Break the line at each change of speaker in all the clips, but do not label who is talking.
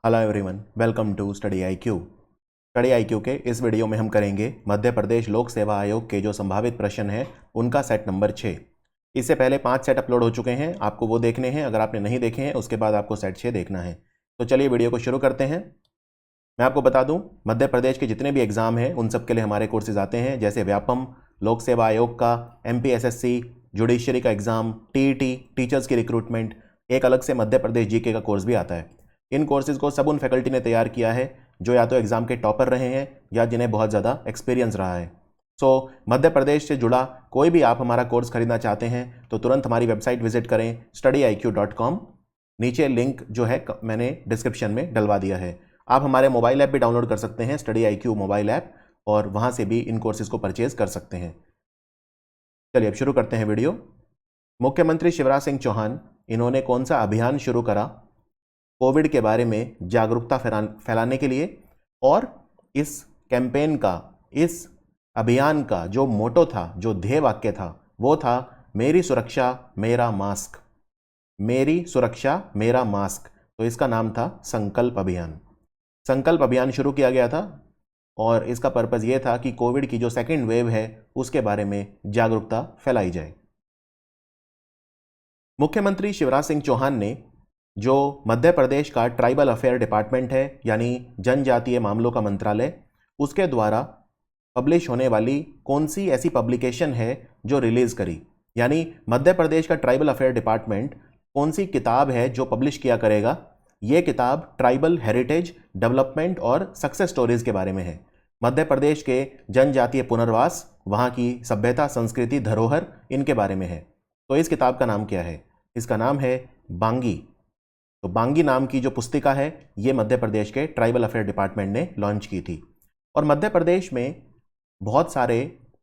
Hello everyone, welcome to Study IQ. Study IQ के इस video में हम करेंगे मध्य प्रदेश लोक सेवा आयोग के जो संभावित प्रश्न हैं उनका सेट नंबर 6। इससे पहले 5 सेट अपलोड हो चुके हैं, आपको वो देखने हैं। अगर आपने नहीं देखे हैं उसके बाद आपको सेट 6 देखना है। तो चलिए वीडियो को शुरू करते हैं। मैं आपको बता दूं, मध्य प्रदेश के जितने भी एग्जाम हैं उन सब के लिए हमारे कोर्सेज आते हैं, जैसे व्यापम, लोक सेवा आयोग का, MPSSC, जुडिशरी का एग्जाम, TET, टीचर्स की रिक्रूटमेंट, एक अलग से मध्य प्रदेश जीके का कोर्स भी आता है। इन कोर्सेज को सब उन फैकल्टी ने तैयार किया है जो या तो एग्जाम के टॉपर रहे हैं या जिन्हें बहुत ज़्यादा एक्सपीरियंस रहा है। सो मध्य प्रदेश से जुड़ा कोई भी आप हमारा कोर्स खरीदना चाहते हैं तो तुरंत हमारी वेबसाइट विजिट करें studiiq.com। नीचे लिंक जो है मैंने डिस्क्रिप्शन में डलवा दिया है। आप हमारे मोबाइल ऐप भी डाउनलोड कर सकते हैं, स्टडी IQ मोबाइल ऐप, और वहाँ से भी इन कोर्सेज को परचेज कर सकते हैं। चलिए अब शुरू करते हैं वीडियो। मुख्यमंत्री शिवराज सिंह चौहान, इन्होंने कौन सा अभियान शुरू करा कोविड के बारे में जागरूकता फैलाने के लिए, और इस कैंपेन का, इस अभियान का जो मोटो था, जो ध्येय वाक्य था, वो था मेरी सुरक्षा मेरा मास्क। मेरी सुरक्षा मेरा मास्क। तो इसका नाम था संकल्प अभियान। संकल्प अभियान शुरू किया गया था और इसका पर्पज़ ये था कि कोविड की जो सेकेंड वेव है उसके बारे में जागरूकता फैलाई जाए। मुख्यमंत्री शिवराज सिंह चौहान ने जो मध्य प्रदेश का ट्राइबल अफेयर डिपार्टमेंट है, यानी जनजातीय मामलों का मंत्रालय, उसके द्वारा पब्लिश होने वाली कौन सी ऐसी पब्लिकेशन है जो रिलीज़ करी, यानी मध्य प्रदेश का ट्राइबल अफेयर डिपार्टमेंट कौन सी किताब है जो पब्लिश किया करेगा। ये किताब ट्राइबल हेरिटेज, डेवलपमेंट और सक्सेस स्टोरीज के बारे में है। मध्य प्रदेश के जनजातीय पुनर्वास, वहाँ की सभ्यता, संस्कृति, धरोहर, इनके बारे में है। तो इस किताब का नाम क्या है? इसका नाम है बांगी। तो बांगी नाम की जो पुस्तिका है ये मध्य प्रदेश के ट्राइबल अफेयर डिपार्टमेंट ने लॉन्च की थी। और मध्य प्रदेश में बहुत सारे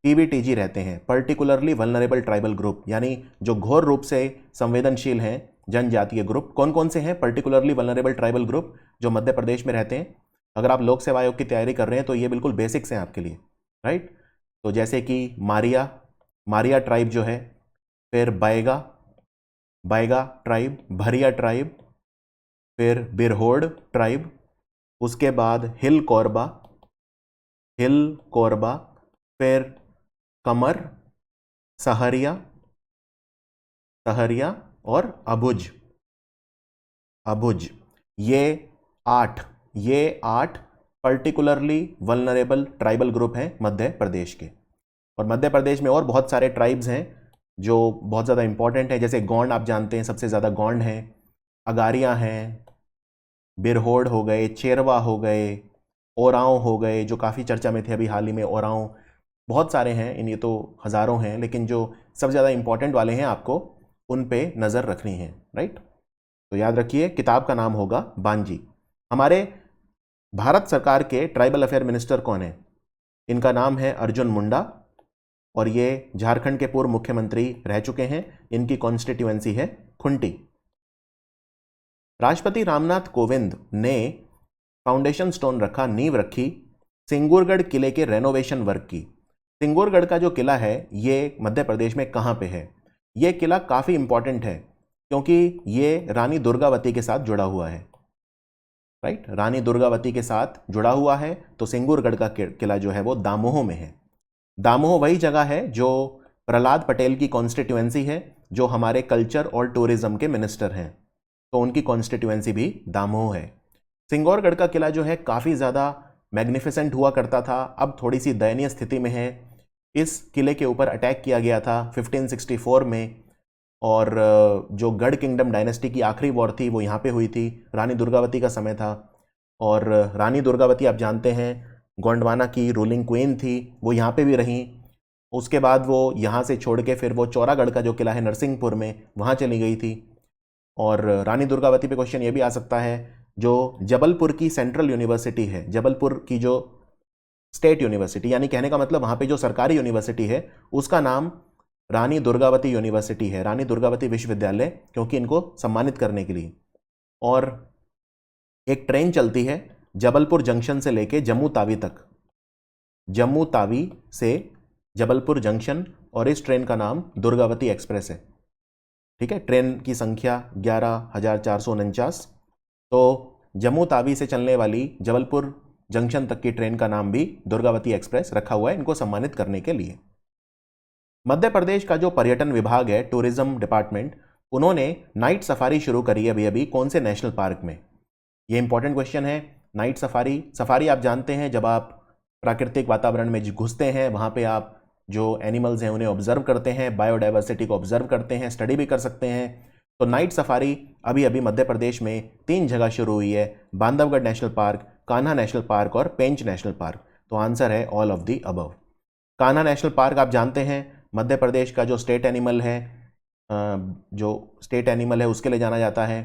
PBTG रहते हैं, पर्टिकुलरली वल्नरेबल ट्राइबल ग्रुप, यानी जो घोर रूप से संवेदनशील हैं जनजातीय ग्रुप। कौन कौन से हैं पर्टिकुलरली वल्नरेबल ट्राइबल ग्रुप जो मध्य प्रदेश में रहते हैं? अगर आप लोक सेवा आयोग की तैयारी कर रहे हैं तो ये बिल्कुल बेसिक्स हैं आपके लिए, राइट। तो जैसे कि मारिया ट्राइब जो है, फिर बायगा ट्राइब, भरिया ट्राइब, फिर बिरहोड़ ट्राइब, उसके बाद हिल कोरबा, फिर कमर, सहरिया और अबुज। ये आठ पर्टिकुलरली वल्नरेबल ट्राइबल ग्रुप हैं मध्य प्रदेश के। और मध्य प्रदेश में और बहुत सारे ट्राइब्स हैं जो बहुत ज़्यादा इंपॉर्टेंट हैं, जैसे गोंड, आप जानते हैं सबसे ज़्यादा गोंड हैं, अगारियाँ हैं, बिरहोड़ हो गए, चेरवा हो गए, ओरांव हो गए जो काफ़ी चर्चा में थे अभी हाल ही में। ओरांव बहुत सारे हैं, ये तो हज़ारों हैं, लेकिन जो सबसे ज़्यादा इंपॉर्टेंट वाले हैं आपको उन पे नज़र रखनी है, राइट। तो याद रखिए किताब का नाम होगा बांजी। हमारे भारत सरकार के ट्राइबल अफेयर मिनिस्टर कौन है? इनका नाम है अर्जुन मुंडा, और ये झारखंड के पूर्व मुख्यमंत्री रह चुके हैं। इनकी कॉन्स्टिट्यूएंसी है खुंटी। राष्ट्रपति रामनाथ कोविंद ने फाउंडेशन स्टोन रखा, नींव रखी सिंगूरगढ़ किले के रेनोवेशन वर्क की। सिंगूरगढ़ का जो किला है ये मध्य प्रदेश में कहाँ पे है? ये किला काफ़ी इंपॉर्टेंट है क्योंकि ये रानी दुर्गावती के साथ जुड़ा हुआ है, राइट। रानी दुर्गावती के साथ जुड़ा हुआ है। तो सिंगूरगढ़ का किला जो है वो दामोह में है। दामोह वही जगह है जो प्रहलाद पटेल की कॉन्स्टिट्यूएंसी है, जो हमारे कल्चर और टूरिज्म के मिनिस्टर हैं, तो उनकी कॉन्स्टिट्यूएंसी भी दामोह है। सिंगौरगढ़ का किला जो है काफ़ी ज़्यादा मैग्निफिसेंट हुआ करता था, अब थोड़ी सी दयनीय स्थिति में है। इस किले के ऊपर अटैक किया गया था 1564 में, और जो गढ़ किंगडम डायनेस्टी की आखिरी वॉर थी वो यहाँ पे हुई थी, रानी दुर्गावती का समय था। और रानी दुर्गावती आप जानते हैं गोंडवाना की रूलिंग क्वीन थी, वो यहाँ पे भी रहीं। उसके बाद वो यहाँ से छोड़ के फिर वो चौरागढ़ का जो किला है नरसिंहपुर में, वहाँ चली गई थी। और रानी दुर्गावती पे क्वेश्चन ये भी आ सकता है, जो जबलपुर की सेंट्रल यूनिवर्सिटी है, जबलपुर की जो स्टेट यूनिवर्सिटी, यानी कहने का मतलब वहाँ पे जो सरकारी यूनिवर्सिटी है उसका नाम रानी दुर्गावती यूनिवर्सिटी है, रानी दुर्गावती विश्वविद्यालय, क्योंकि इनको सम्मानित करने के लिए। और एक ट्रेन चलती है जबलपुर जंक्शन से लेके जम्मू तावी तक, जम्मू तावी से जबलपुर जंक्शन, और इस ट्रेन का नाम दुर्गावती एक्सप्रेस है, ठीक है। ट्रेन की संख्या 11,449। तो जम्मू तावी से चलने वाली जबलपुर जंक्शन तक की ट्रेन का नाम भी दुर्गावती एक्सप्रेस रखा हुआ है इनको सम्मानित करने के लिए। मध्य प्रदेश का जो पर्यटन विभाग है, टूरिज्म डिपार्टमेंट, उन्होंने नाइट सफारी शुरू करी अभी अभी कौन से नेशनल पार्क में? ये इंपॉर्टेंट क्वेश्चन है। नाइट सफारी, सफारी आप जानते हैं जब आप प्राकृतिक वातावरण में घुसते हैं, वहाँ पे आप जो एनिमल्स हैं उन्हें ऑब्जर्व करते हैं, बायोडाइवर्सिटी को ऑब्जर्व करते हैं, स्टडी भी कर सकते हैं। तो नाइट सफारी अभी अभी मध्य प्रदेश में 3 जगह शुरू हुई है, Bandhavgarh national park, Kanha national park और पेंच नेशनल पार्क। तो आंसर है all of the above. Kanha national park आप जानते हैं मध्य प्रदेश का जो स्टेट एनिमल है, उसके लिए जाना जाता है,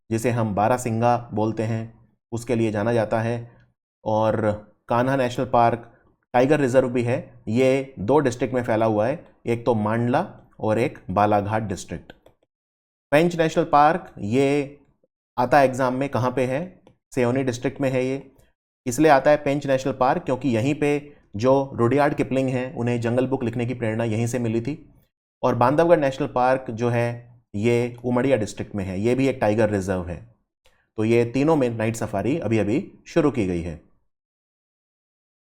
जिसे हम बारहसिंगा बोलते हैं, उसके लिए जाना जाता है। और Kanha national park tiger reserve भी है, ये 2 डिस्ट्रिक्ट में फैला हुआ है, एक तो मांडला और एक बालाघाट डिस्ट्रिक्ट। पेंच नेशनल पार्क ये आता है एग्जाम में, कहाँ पे है? सियोनी डिस्ट्रिक्ट में है। ये इसलिए आता है पेंच नेशनल पार्क क्योंकि यहीं पे जो रुडयार्ड किपलिंग हैं उन्हें जंगल बुक लिखने की प्रेरणा यहीं से मिली थी। और बांधवगढ़ नेशनल पार्क जो है ये उमरिया डिस्ट्रिक्ट में है, ये भी एक टाइगर रिजर्व है। तो ये तीनों में नाइट सफारी अभी अभी शुरू की गई है।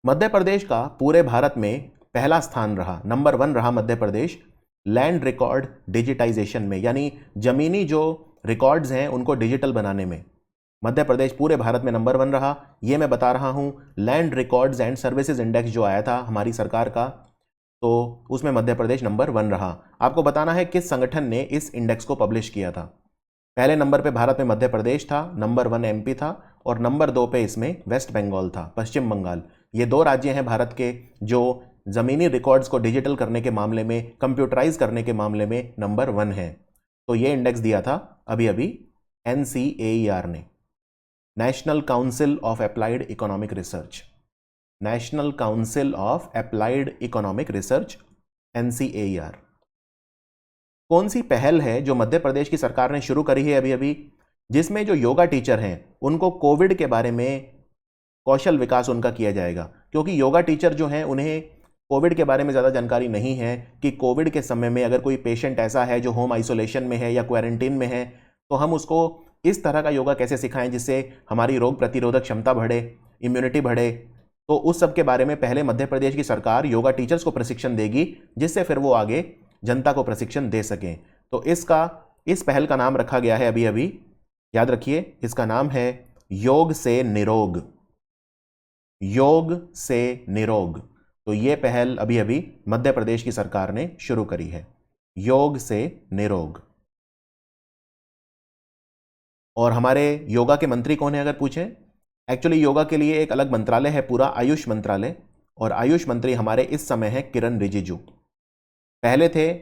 मध्य प्रदेश का पूरे भारत में पहला स्थान रहा, नंबर 1 रहा Madhya Pradesh land record digitisation में, यानी जमीनी जो रिकॉर्ड्स हैं उनको डिजिटल बनाने में मध्य प्रदेश पूरे भारत में नंबर 1 रहा। ये मैं बता रहा हूँ, land records and services index जो आया था हमारी सरकार का, तो उसमें मध्य प्रदेश नंबर 1 रहा। आपको बताना है किस संगठन ने इस इंडेक्स को पब्लिश किया था। पहले नंबर पे भारत में मध्य प्रदेश था, नंबर 1 एमपी था और नंबर 2 पे इसमें वेस्ट बंगाल था, पश्चिम बंगाल। ये 2 राज्य हैं भारत के जो ज़मीनी रिकॉर्ड्स को डिजिटल करने के मामले में, कंप्यूटराइज करने के मामले में नंबर 1 है। तो ये इंडेक्स दिया था अभी अभी NCAER ने, national council of applied economic research, national council of applied economic research NCAER। कौन सी पहल है जो मध्य प्रदेश की सरकार ने शुरू करी है अभी अभी, जिसमें जो योगा टीचर हैं उनको कोविड के बारे में कौशल विकास उनका किया जाएगा? क्योंकि योगा टीचर जो हैं उन्हें कोविड के बारे में ज़्यादा जानकारी नहीं है कि कोविड के समय में अगर कोई पेशेंट ऐसा है जो होम आइसोलेशन में है या क्वारंटीन में है, तो हम उसको इस तरह का योगा कैसे सिखाएं जिससे हमारी रोग प्रतिरोधक क्षमता बढ़े, इम्यूनिटी बढ़े। तो उस सब के बारे में पहले मध्य प्रदेश की सरकार योगा टीचर्स को प्रशिक्षण देगी, जिससे फिर वो आगे जनता को प्रशिक्षण दे सकें। तो इस पहल का नाम रखा गया है अभी अभी, याद रखिए, इसका नाम है योग से निरोग, योग से निरोग। तो ये पहल अभी अभी मध्य प्रदेश की सरकार ने शुरू करी है, योग से निरोग। और हमारे योगा के मंत्री कौन है अगर पूछें? एक्चुअली योगा के लिए एक अलग मंत्रालय है पूरा, आयुष मंत्रालय, और आयुष मंत्री हमारे इस समय है किरण रिजिजू। पहले थे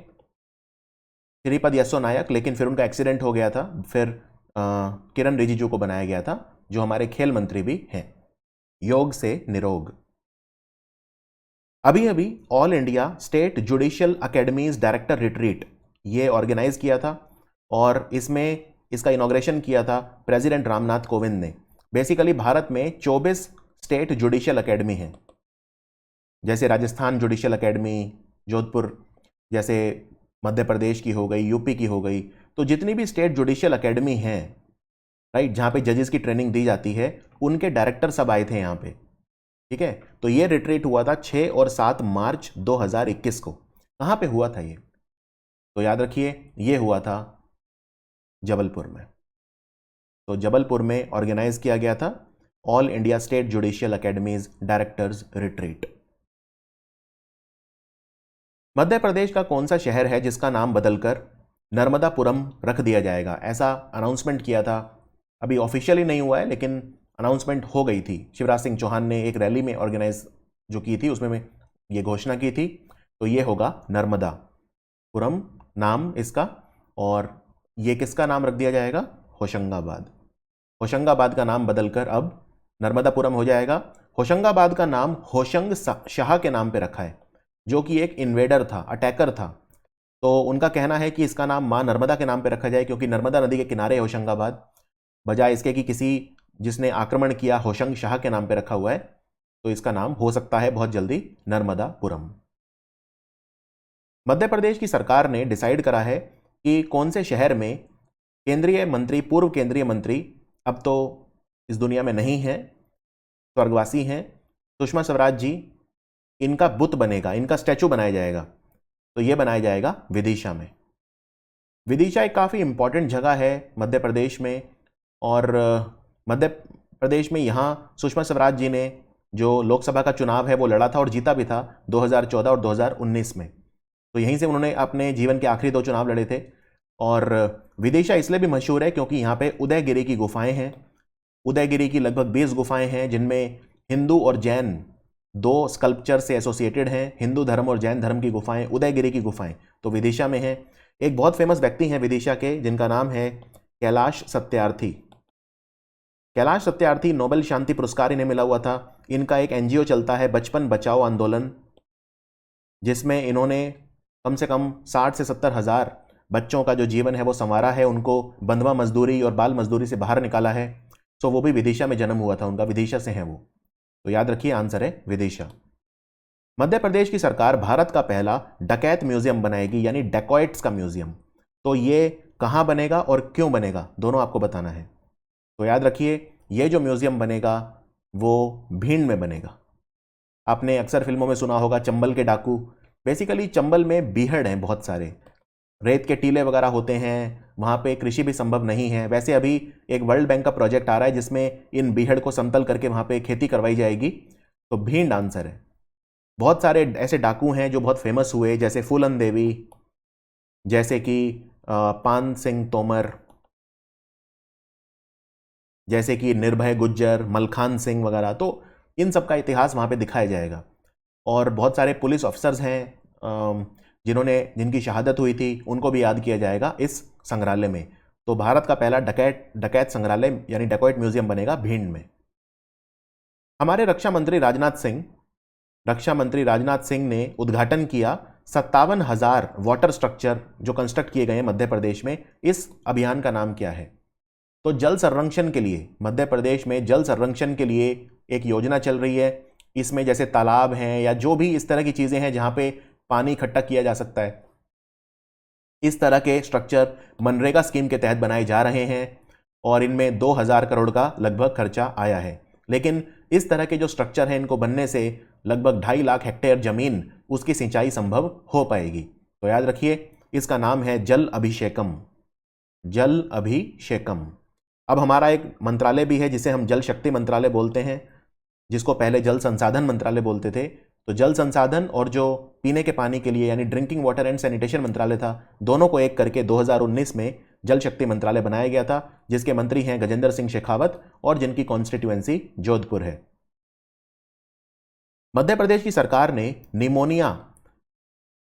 श्रीपद यशो नायक, लेकिन फिर उनका एक्सीडेंट हो गया था, फिर किरण रिजिजू को बनाया गया था जो हमारे खेल मंत्री भी हैं। योग से निरोग। अभी अभी all India state judicial academies director retreat ये ऑर्गेनाइज किया था और इसका इनॉग्रेशन किया था प्रेसिडेंट रामनाथ कोविंद ने। बेसिकली भारत में 24 स्टेट जुडिशियल अकेडमी हैं, जैसे राजस्थान जुडिशियल अकेडमी, जोधपुर जैसे मध्य प्रदेश की हो गई, यूपी की हो गई। तो जितनी भी स्टेट जुडिशियल अकेडमी हैं, राइट, जहाँ पे जजेस की ट्रेनिंग दी जाती है, उनके डायरेक्टर सब आए थे यहाँ पे। ठीक है, तो ये रिट्रीट हुआ था 6 और 7 मार्च 2021 को। कहाँ पे हुआ था ये? तो याद रखिए, ये हुआ था जबलपुर में। तो जबलपुर में ऑर्गेनाइज किया गया था all India state judicial academies directors retreat. Madhya Pradesh का कौन सा शहर है जिसका नाम बदलकर नर्मदापुरम रख दिया जाएगा? ऐसा अनाउंसमेंट किया था, अभी ऑफिशियली नहीं हुआ है लेकिन अनाउंसमेंट हो गई थी। शिवराज सिंह चौहान ने एक रैली में ऑर्गेनाइज जो की थी उसमें ये घोषणा की थी। तो ये होगा नर्मदापुरम नाम इसका, और ये किसका नाम रख दिया जाएगा? होशंगाबाद। होशंगाबाद का नाम बदलकर अब नर्मदापुरम हो जाएगा। होशंगाबाद का नाम होशंग शाह के नाम पे रखा है, जो कि एक इन्वेडर था, अटैकर था। तो उनका कहना है कि इसका नाम मां नर्मदा के नाम पे रखा जाए, क्योंकि नर्मदा नदी के किनारे है होशंगाबाद, बजाय इसके कि किसी जिसने आक्रमण किया होशंग शाह के नाम पे रखा हुआ है। तो इसका नाम हो सकता है बहुत जल्दी नर्मदापुरम। मध्य प्रदेश की सरकार ने डिसाइड करा है कि कौन से शहर में केंद्रीय मंत्री, पूर्व केंद्रीय मंत्री, अब तो इस दुनिया में नहीं हैं, स्वर्गवासी हैं। सुषमा स्वराज जी, इनका बुत बनेगा, इनका स्टैचू बनाया जाएगा, तो ये बनाया जाएगा विदिशा में। विदिशा एक काफ़ी इंपॉर्टेंट जगह है मध्य प्रदेश में, और मध्य प्रदेश में यहाँ सुषमा स्वराज जी ने जो लोकसभा का चुनाव है वो लड़ा था और जीता भी था 2014 और 2019 में। तो यहीं से उन्होंने अपने जीवन के आखिरी 2 चुनाव लड़े थे। और विदिशा इसलिए भी मशहूर है क्योंकि यहाँ पे उदयगिरी की गुफाएं हैं। उदयगिरी की लगभग 20 गुफाएं हैं जिनमें हिंदू और जैन 2 स्कल्पचर से एसोसिएटेड हैं। हिंदू धर्म और जैन धर्म की गुफाएं, उदयगिरी की गुफाएं तो विदिशा में हैं। एक बहुत फेमस व्यक्ति हैं विदिशा के जिनका नाम है कैलाश सत्यार्थी। कैलाश सत्यार्थी नोबेल शांति पुरस्कार इन्हें मिला हुआ था। इनका एक एनजीओ चलता है बचपन बचाओ आंदोलन, जिसमें इन्होंने कम से कम 60 से 70 हज़ार बच्चों का जो जीवन है वो संवारा है, उनको बंधुआ मजदूरी और बाल मजदूरी से बाहर निकाला है। सो वो भी विदिशा में जन्म हुआ था उनका, विदिशा से हैं वो। तो याद रखिए आंसर है विदिशा। मध्य प्रदेश की सरकार भारत का पहला डकैत म्यूजियम बनाएगी, यानी डेकॉइट्स का म्यूजियम। तो ये कहाँ बनेगा और क्यों बनेगा, दोनों आपको बताना है। तो याद रखिए ये जो म्यूजियम बनेगा वो भिंड में बनेगा। आपने अक्सर फिल्मों में सुना होगा चंबल के डाकू। बेसिकली चंबल में बीहड़ हैं बहुत सारे, रेत के टीले वगैरह होते हैं, वहाँ पे कृषि भी संभव नहीं है। वैसे अभी एक वर्ल्ड बैंक का प्रोजेक्ट आ रहा है जिसमें इन बीहड़ को समतल करके वहाँ पे खेती करवाई जाएगी। तो भिंड आंसर है। बहुत सारे ऐसे डाकू हैं जो बहुत फेमस हुए, जैसे फूलन देवी, जैसे कि पान सिंह तोमर, जैसे कि निर्भय गुज्जर, मलखान सिंह वगैरह। तो इन सब का इतिहास वहाँ पे दिखाया जाएगा। और बहुत सारे पुलिस ऑफिसर्स हैं जिनकी शहादत हुई थी, उनको भी याद किया जाएगा इस संग्रहालय में। तो भारत का पहला डकैत संग्रहालय यानी डेकॉइट म्यूजियम बनेगा भिंड में। हमारे रक्षा मंत्री राजनाथ सिंह ने उद्घाटन किया 57,000 वाटर स्ट्रक्चर जो कंस्ट्रक्ट किए गए हैं मध्य प्रदेश में। इस अभियान का नाम क्या है? तो जल संरक्षण के लिए, मध्य प्रदेश में जल संरक्षण के लिए एक योजना चल रही है। इसमें जैसे तालाब हैं या जो भी इस तरह की चीज़ें हैं जहाँ पे पानी इकट्ठा किया जा सकता है, इस तरह के स्ट्रक्चर मनरेगा स्कीम के तहत बनाए जा रहे हैं और इनमें 2000 करोड़ का लगभग खर्चा आया है। लेकिन इस तरह के जो स्ट्रक्चर हैं इनको बनने से लगभग 2.5 लाख हेक्टेयर जमीन उसकी सिंचाई संभव हो पाएगी। तो याद रखिए इसका नाम है जल अभिषेकम। जल अभिषेकम। अब हमारा एक मंत्रालय भी है जिसे हम जल शक्ति मंत्रालय बोलते हैं, जिसको पहले जल संसाधन मंत्रालय बोलते थे। तो जल संसाधन और जो पीने के पानी के लिए यानी ड्रिंकिंग वाटर एंड सैनिटेशन मंत्रालय था, दोनों को एक करके 2019 में जल शक्ति मंत्रालय बनाया गया था, जिसके मंत्री हैं गजेंद्र सिंह शेखावत और जिनकी कॉन्स्टिट्यूएंसी जोधपुर है। मध्य प्रदेश की सरकार ने निमोनिया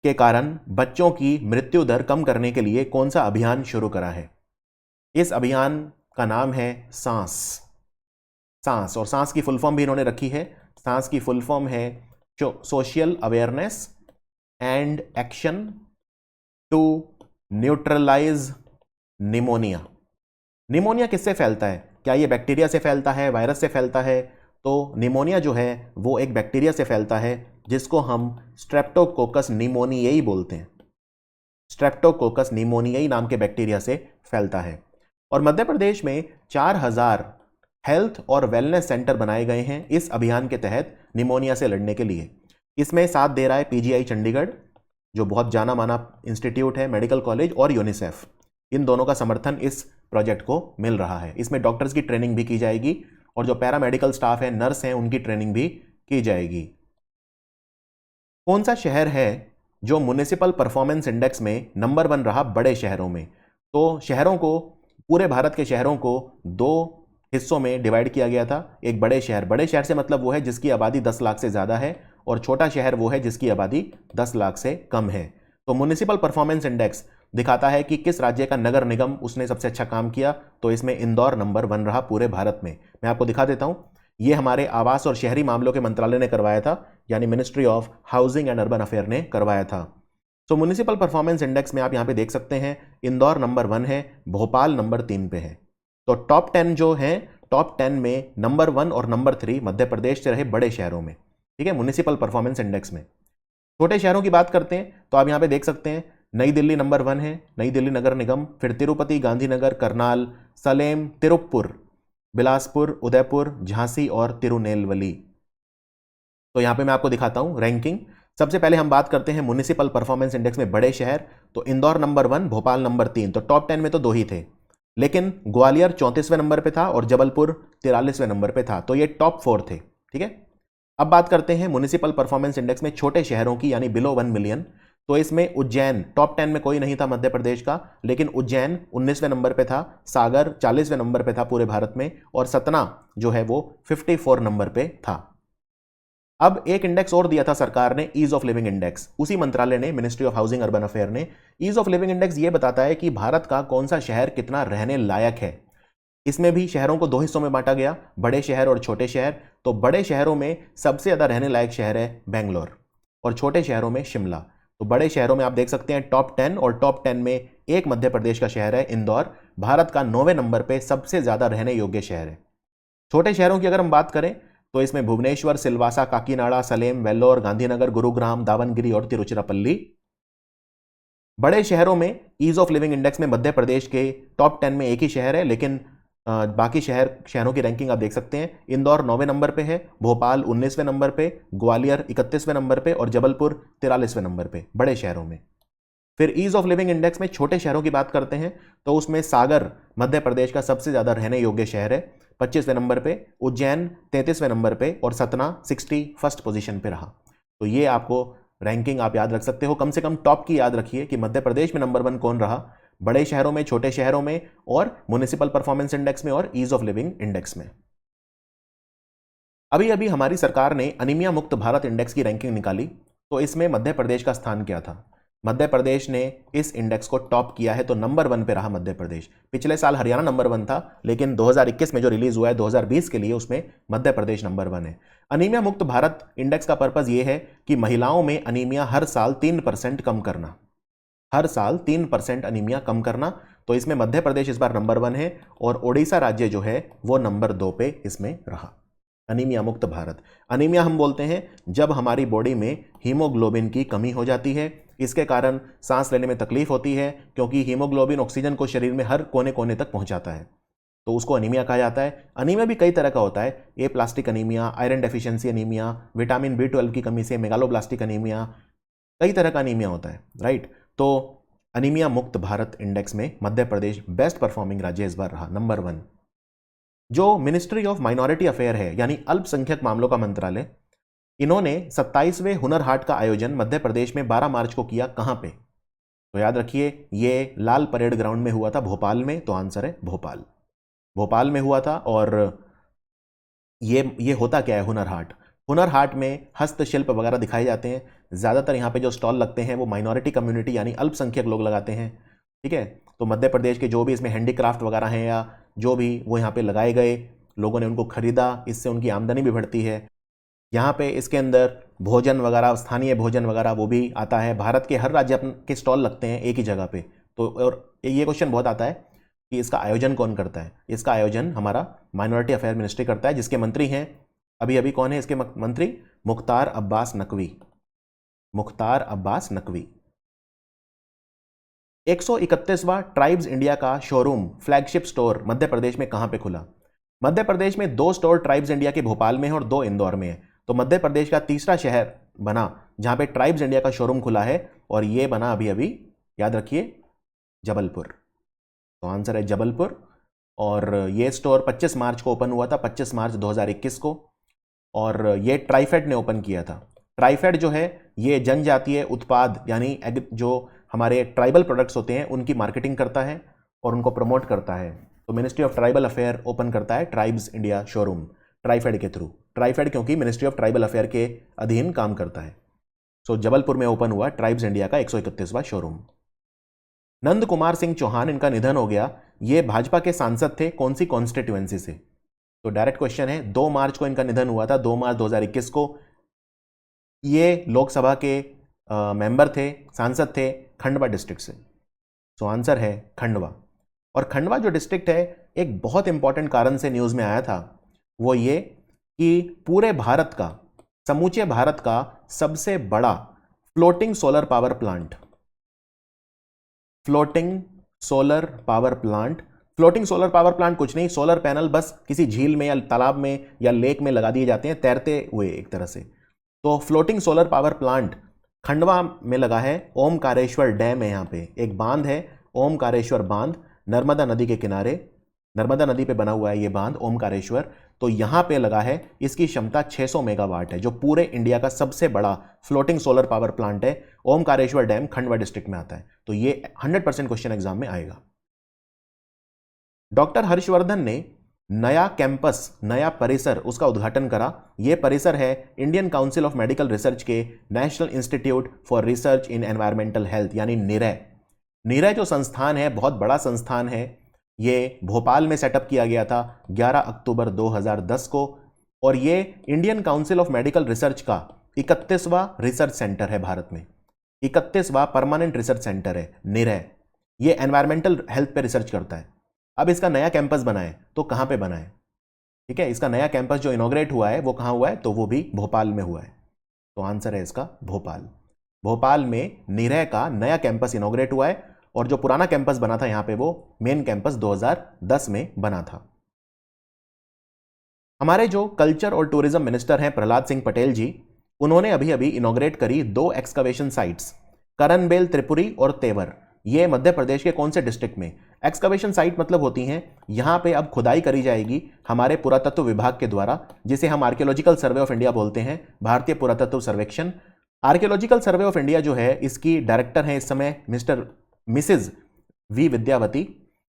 के कारण बच्चों की मृत्यु दर कम करने के लिए कौन सा अभियान शुरू करा है? इस अभियान का नाम है सांस। और सांस की फुल फॉर्म भी इन्होंने रखी है। सांस की फुल फॉर्म है social awareness and action to neutralise pneumonia. Pneumonia किससे फैलता है? क्या ये बैक्टीरिया से फैलता है, वायरस से फैलता है? तो निमोनिया जो है वो एक बैक्टीरिया से फैलता है जिसको हम स्ट्रेप्टोकोकस निमोनियाई बोलते हैं। स्ट्रेप्टोकोकस निमोनियाई नाम के बैक्टीरिया से फैलता है। और मध्य प्रदेश में 4000 हेल्थ और वेलनेस सेंटर बनाए गए हैं इस अभियान के तहत निमोनिया से लड़ने के लिए। इसमें साथ दे रहा है पीजीआई चंडीगढ़, जो बहुत जाना माना इंस्टीट्यूट है, मेडिकल कॉलेज, और यूनिसेफ। इन दोनों का समर्थन इस प्रोजेक्ट को मिल रहा है। इसमें डॉक्टर्स की ट्रेनिंग भी की जाएगी और जो पैरामेडिकल स्टाफ है, नर्स हैं, उनकी ट्रेनिंग भी की जाएगी। कौन सा शहर है जो म्युनिसिपल परफॉर्मेंस इंडेक्स में नंबर 1 रहा बड़े शहरों में? तो शहरों को, पूरे भारत के शहरों को 2 हिस्सों में डिवाइड किया गया था। एक बड़े शहर से मतलब वो है जिसकी आबादी 10 लाख से ज़्यादा है, और छोटा शहर वो है जिसकी आबादी 10 लाख से कम है। तो म्युनिसिपल परफॉर्मेंस इंडेक्स दिखाता है कि किस राज्य का नगर निगम उसने सबसे अच्छा काम किया। तो इसमें इंदौर नंबर 1 रहा पूरे भारत में। मैं आपको दिखा देता हूँ, ये हमारे आवास और शहरी मामलों के मंत्रालय ने करवाया था, यानी ministry of housing and urban affair ने करवाया था। तो म्युनिसिपल परफॉर्मेंस इंडेक्स में आप यहाँ पे देख सकते हैं इंदौर नंबर 1 है, भोपाल नंबर 3 पे है। तो टॉप 10 जो हैं, टॉप 10 में नंबर 1 और नंबर 3 मध्य प्रदेश से रहे बड़े शहरों में। ठीक है, म्युनिसिपल परफॉर्मेंस इंडेक्स में। छोटे शहरों की बात करते हैं तो आप यहाँ पे देख सकते हैं नई दिल्ली नंबर 1 है, नई दिल्ली नगर निगम, फिर तिरुपति, गांधीनगर, करनाल, सलेम, तिरुप्पुर, बिलासपुर, उदयपुर, झांसी और तिरुनेलवेली। तो यहां पे मैं आपको दिखाता हूं रैंकिंग। सबसे पहले हम बात करते हैं म्युनिसिपल परफॉर्मेंस इंडेक्स में बड़े शहर। तो इंदौर नंबर 1, भोपाल नंबर 3। तो टॉप 10 में तो 2 ही थे, लेकिन ग्वालियर 34वें नंबर पे था और जबलपुर 43वें नंबर पे था। तो ये टॉप 4 थे। ठीक है, अब बात करते हैं म्युनिसिपल परफॉर्मेंस इंडेक्स में छोटे शहरों की, यानी बिलो 1 मिलियन। तो इसमें उज्जैन टॉप 10 में कोई नहीं था मध्य प्रदेश का, लेकिन उज्जैन 19वें नंबर पे था, सागर 40वें नंबर पे था पूरे भारत में, और सतना जो है वो 54 नंबर पे था। अब एक इंडेक्स और दिया था सरकार ने, ईज ऑफ लिविंग इंडेक्स। उसी मंत्रालय ने, ministry of housing urban affair ने, ईज ऑफ लिविंग इंडेक्स ये बताता है कि भारत का कौन सा शहर कितना रहने लायक है। इसमें भी शहरों को 2 हिस्सों में बांटा गया, बड़े शहर और छोटे शहर। तो बड़े शहरों में सबसे ज्यादा रहने लायक शहर है बेंगलोर, और छोटे शहरों में शिमला। तो बड़े शहरों में आप देख सकते हैं टॉप 10, और टॉप 10 में एक मध्य प्रदेश का शहर है इंदौर, भारत का 9वें नंबर पे सबसे ज्यादा रहने योग्य शहर है। छोटे शहरों की अगर हम बात करें तो इसमें भुवनेश्वर, सिलवासा, काकीनाडा, सलेम, वेल्लोर, गांधीनगर, गुरुग्राम, दावनगिरी और तिरुचिरापल्ली। बड़े शहरों में ईज ऑफ लिविंग इंडेक्स में मध्य प्रदेश के टॉप 10 में एक ही शहर है, लेकिन बाकी शहरों की रैंकिंग आप देख सकते हैं। इंदौर 9वें नंबर पे है, भोपाल 19वें नंबर पे, ग्वालियर 31वें नंबर पे और जबलपुर 43वें नंबर पे बड़े शहरों में। फिर ईज ऑफ लिविंग इंडेक्स में छोटे शहरों की बात करते हैं तो उसमें सागर मध्य प्रदेश का सबसे ज्यादा रहने योग्य शहर है, 25वें नंबर पे, उज्जैन 33वें नंबर पे और सतना 61st पोजीशन पे रहा। तो ये आपको रैंकिंग आप याद रख सकते हो, कम से कम टॉप की याद रखिए कि मध्य प्रदेश में नंबर 1 कौन रहा, बड़े शहरों में, छोटे शहरों में, और म्युनिसिपल परफॉर्मेंस इंडेक्स में और ईज ऑफ लिविंग इंडेक्स में। अभी अभी हमारी सरकार ने अनीमिया मुक्त भारत इंडेक्स की रैंकिंग निकाली, तो इसमें मध्य प्रदेश का स्थान क्या था। मध्य प्रदेश ने इस इंडेक्स को टॉप किया है, तो नंबर 1 पे रहा मध्य प्रदेश। पिछले साल हरियाणा नंबर 1 था, लेकिन 2021 में जो रिलीज हुआ है 2020 के लिए, उसमें मध्य प्रदेश नंबर 1 है। अनीमिया मुक्त भारत इंडेक्स का पर्पज यह है कि महिलाओं में अनीमिया हर साल 3% कम करना, हर साल 3% अनीमिया कम करना। तो इसमें मध्य प्रदेश इस बार नंबर 1 है, और ओडिशा राज्य जो है वो नंबर 2 पे इसमें रहा। अनीमिया मुक्त भारत। अनीमिया हम बोलते हैं जब हमारी बॉडी में हीमोग्लोबिन की कमी हो जाती है, इसके कारण सांस लेने में तकलीफ होती है, क्योंकि हीमोग्लोबिन ऑक्सीजन को शरीर में हर कोने कोने तक पहुंचाता है, तो उसको अनीमिया कहा जाता है। अनीमिया भी कई तरह का होता है, aplastic anaemia, iron deficiency anaemia, vitamin B12 की कमी से मेगालोब्लास्टिक अनीमिया, कई तरह का अनीमिया होता है, राइट। तो अनीमिया मुक्त भारत इंडेक्स में मध्य प्रदेश बेस्ट परफॉर्मिंग राज्य इस बार रहा, नंबर 1। जो मिनिस्ट्री ऑफ माइनॉरिटी अफेयर है, यानी अल्पसंख्यक मामलों का मंत्रालय, इन्होंने 27वें हुनर हाट का आयोजन मध्य प्रदेश में 12 मार्च को किया। कहां पे? तो याद रखिए, ये लाल परेड ग्राउंड में हुआ था, भोपाल में। तो आंसर है भोपाल, भोपाल में हुआ था। और ये होता क्या है हुनर हाट? हुनर हाट में हस्तशिल्प वगैरह दिखाए जाते हैं। ज़्यादातर यहाँ पे जो स्टॉल लगते हैं वो माइनॉरिटी कम्युनिटी यानी अल्पसंख्यक लोग लगाते हैं, ठीक है। तो मध्य प्रदेश के जो भी इसमें हैंडीक्राफ्ट वगैरह हैं या जो भी, वो यहाँ पे लगाए गए, लोगों ने उनको खरीदा, इससे उनकी आमदनी भी बढ़ती है। यहाँ पे इसके अंदर भोजन वगैरह, स्थानीय भोजन वगैरह वो भी आता है। भारत के हर राज्य अपने के स्टॉल लगते हैं एक ही जगह पे। तो और ये क्वेश्चन बहुत आता है कि इसका आयोजन कौन करता है? इसका आयोजन हमारा माइनॉरिटी अफेयर मिनिस्ट्री करता है, जिसके मंत्री हैं अभी अभी कौन है इसके मंत्री? मुख्तार अब्बास नकवी, मुख्तार अब्बास नकवी। 131वां ट्राइब्स इंडिया का showroom, flagship store Madhya Pradesh में कहां पे खुला? मध्य प्रदेश में 2 स्टोर ट्राइब्स इंडिया के भोपाल में है और 2 इंदौर में है। तो मध्य प्रदेश का तीसरा शहर बना जहां पे ट्राइब्स इंडिया का शोरूम खुला है, और ये बना अभी अभी, याद रखिए, जबलपुर। तो आंसर है जबलपुर। और ये स्टोर 25 मार्च को ओपन हुआ था, 25 मार्च 2021 को, और ये ट्राइफेड ने ओपन किया था। ट्राइफेड जो है ये जनजातीय उत्पाद यानी जो हमारे ट्राइबल प्रोडक्ट्स होते हैं उनकी मार्केटिंग करता है और उनको प्रमोट करता है। तो ministry of tribal affair open करता है ट्राइब्स इंडिया शोरूम ट्राइफेड के थ्रू। ट्राइफेड क्योंकि मिनिस्ट्री ऑफ ट्राइबल अफेयर के अधीन काम करता है। सो जबलपुर में ओपन हुआ ट्राइब्स इंडिया का 131वां शोरूम। नंद कुमार सिंह चौहान, इनका निधन हो गया। ये भाजपा के सांसद थे, कौन सी कॉन्स्टिट्यूएंसी से? तो डायरेक्ट क्वेश्चन है। 2 मार्च को इनका निधन हुआ था, 2 मार्च 2021 को। ये लोकसभा के मेंबर थे, सांसद थे, खंडवा डिस्ट्रिक्ट से। सो आंसर है खंडवा। और खंडवा जो डिस्ट्रिक्ट है, एक बहुत इंपॉर्टेंट कारण से न्यूज में आया था, वो ये कि पूरे भारत का, समूचे भारत का सबसे बड़ा floating solar power plant, floating solar power plant floating solar power plant कुछ नहीं, सोलर पैनल बस किसी झील में या तालाब में या लेक में लगा दिए जाते हैं तैरते हुए एक तरह से। तो floating solar power plant Khandwa में लगा है, ओमकारेश्वर डैम है, यहाँ पे एक बांध है ओमकारेश्वर बांध, नर्मदा नदी के किनारे, नर्मदा नदी पे बना हुआ है ये बांध ओमकारेश्वर। तो यहाँ पे लगा है, इसकी क्षमता 600 मेगावाट है, जो पूरे इंडिया का सबसे बड़ा फ्लोटिंग सोलर पावर प्लांट है। ओमकारेश्वर डैम खंडवा डिस्ट्रिक्ट में आता है। तो ये 100% क्वेश्चन एग्जाम में आएगा। डॉक्टर हर्षवर्धन ने नया कैंपस, नया परिसर, उसका उद्घाटन करा। यह परिसर है Indian council of medical research के national institute for research in environmental health यानी निरय। निरय जो संस्थान है बहुत बड़ा संस्थान है, ये भोपाल में सेटअप किया गया था 11 अक्टूबर 2010 को, और ये Indian council of medical research का 31वां रिसर्च सेंटर है भारत में, 31वां परमानेंट रिसर्च सेंटर है निरय। ये एनवायरमेंटल हेल्थ पे रिसर्च करता है। अब इसका नया कैंपस बना है, तो कहां पे बना है? ठीक है, इसका नया कैंपस जो इनॉग्रेट हुआ है वो कहां हुआ है? तो वो भी भोपाल में हुआ है। तो आंसर है इसका भोपाल। भोपाल में निरय का नया कैंपस इनॉग्रेट हुआ है, और जो पुराना कैंपस बना था यहां पे वो मेन कैंपस 2010 में बना था। हमारे जो कल्चर और टूरिज्म मिनिस्टर हैं प्रहलाद सिंह पटेल जी, उन्होंने अभी अभी इनॉग्रेट करी 2 एक्सकवेशन साइट्स, करनबेल त्रिपुरी और तेवर। ये मध्य प्रदेश के कौन से डिस्ट्रिक्ट में? एक्सकवेशन साइट मतलब होती हैं यहां पे अब खुदाई करी जाएगी हमारे पुरातत्व विभाग के द्वारा, जिसे हम आर्कियोलॉजिकल सर्वे ऑफ इंडिया बोलते हैं, भारतीय पुरातत्व सर्वेक्षण। आर्कियोलॉजिकल सर्वे ऑफ इंडिया जो है इसकी डायरेक्टर हैं इस समय मिसेज वी विद्यावती,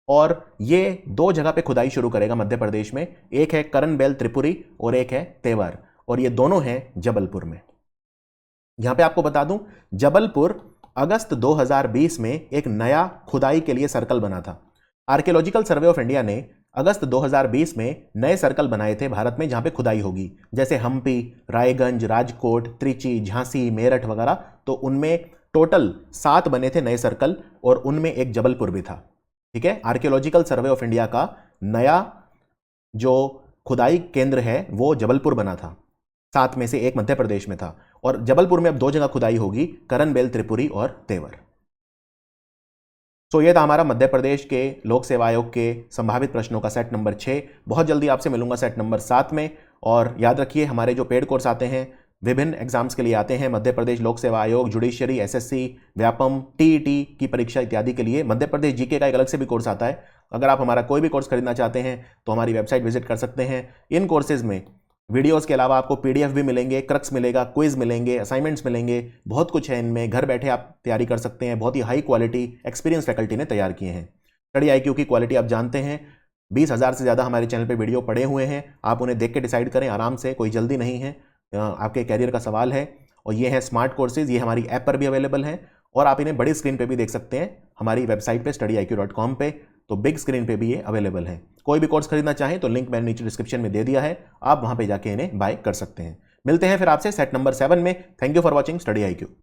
और ये 2 जगह पे खुदाई शुरू करेगा मध्य प्रदेश में। एक है करनबेल त्रिपुरी और एक है तेवर, और ये दोनों हैं जबलपुर में। यहां पे आपको बता दूं, जबलपुर अगस्त 2020 में एक नया खुदाई के लिए सर्कल बना था। आर्कियोलॉजिकल सर्वे ऑफ इंडिया ने अगस्त 2020 में नए सर्कल बनाए थे भारत में जहां पे खुदाई होगी, जैसे हम्पी, रायगंज, राजकोट, त्रिची, झांसी, मेरठ वगैरह। तो उनमें टोटल 7 बने थे नए सर्कल, और उनमें एक जबलपुर भी था। ठीक है, आर्कियोलॉजिकल सर्वे ऑफ इंडिया का नया जो खुदाई केंद्र है वो जबलपुर बना था, 7 में से एक मध्य प्रदेश में था, और जबलपुर में अब 2 जगह खुदाई होगी, करनबेल त्रिपुरी और तेवर। तो ये था हमारा मध्य प्रदेश के लोक सेवा आयोग के संभावित प्रश्नों का सेट नंबर 6। बहुत जल्दी आपसे मिलूंगा सेट नंबर 7 में। और याद रखिए, हमारे जो पेड कोर्स आते हैं विभिन्न एग्जाम्स के लिए आते हैं, मध्य प्रदेश लोक सेवा आयोग, जुडिशियरी, एसएससी, व्यापम, टीईटी की परीक्षा इत्यादि के लिए मध्य प्रदेश जीके का एक अलग से भी कोर्स आता है। अगर आप हमारा कोई भी कोर्स खरीदना चाहते हैं तो हमारी वेबसाइट विजिट कर सकते हैं। इन कोर्सेज में वीडियोस के अलावा आपको पीडीएफ भी मिलेंगे, क्रक्स मिलेगा, क्विज मिलेंगे, असाइनमेंट्स मिलेंगे, बहुत कुछ है इनमें। घर बैठे आप तैयारी कर सकते हैं। बहुत ही हाई क्वालिटी एक्सपीरियंस फैकल्टी ने तैयार किए हैं। स्टडी आईक्यू की क्वालिटी आप जानते हैं, 20,000 से ज़्यादा हमारे चैनल पे वीडियो पड़े हुए हैं। आप उन्हें देख के डिसाइड करें आराम से, कोई जल्दी नहीं है, आपके कैरियर का सवाल है। और ये है स्मार्ट कोर्सेज, ये हमारी ऐप पर भी अवेलेबल है, और आप इन्हें बड़ी स्क्रीन पे भी देख सकते हैं हमारी वेबसाइट पे studyIQ.com पे। तो बिग स्क्रीन पे भी ये अवेलेबल है। कोई भी कोर्स खरीदना चाहें तो लिंक मैंने नीचे डिस्क्रिप्शन में दे दिया है, आप वहां पे जाके इन्हें बाय कर सकते हैं। मिलते हैं फिर आपसे सेट नंबर 7 में। Thank you for watching study IQ।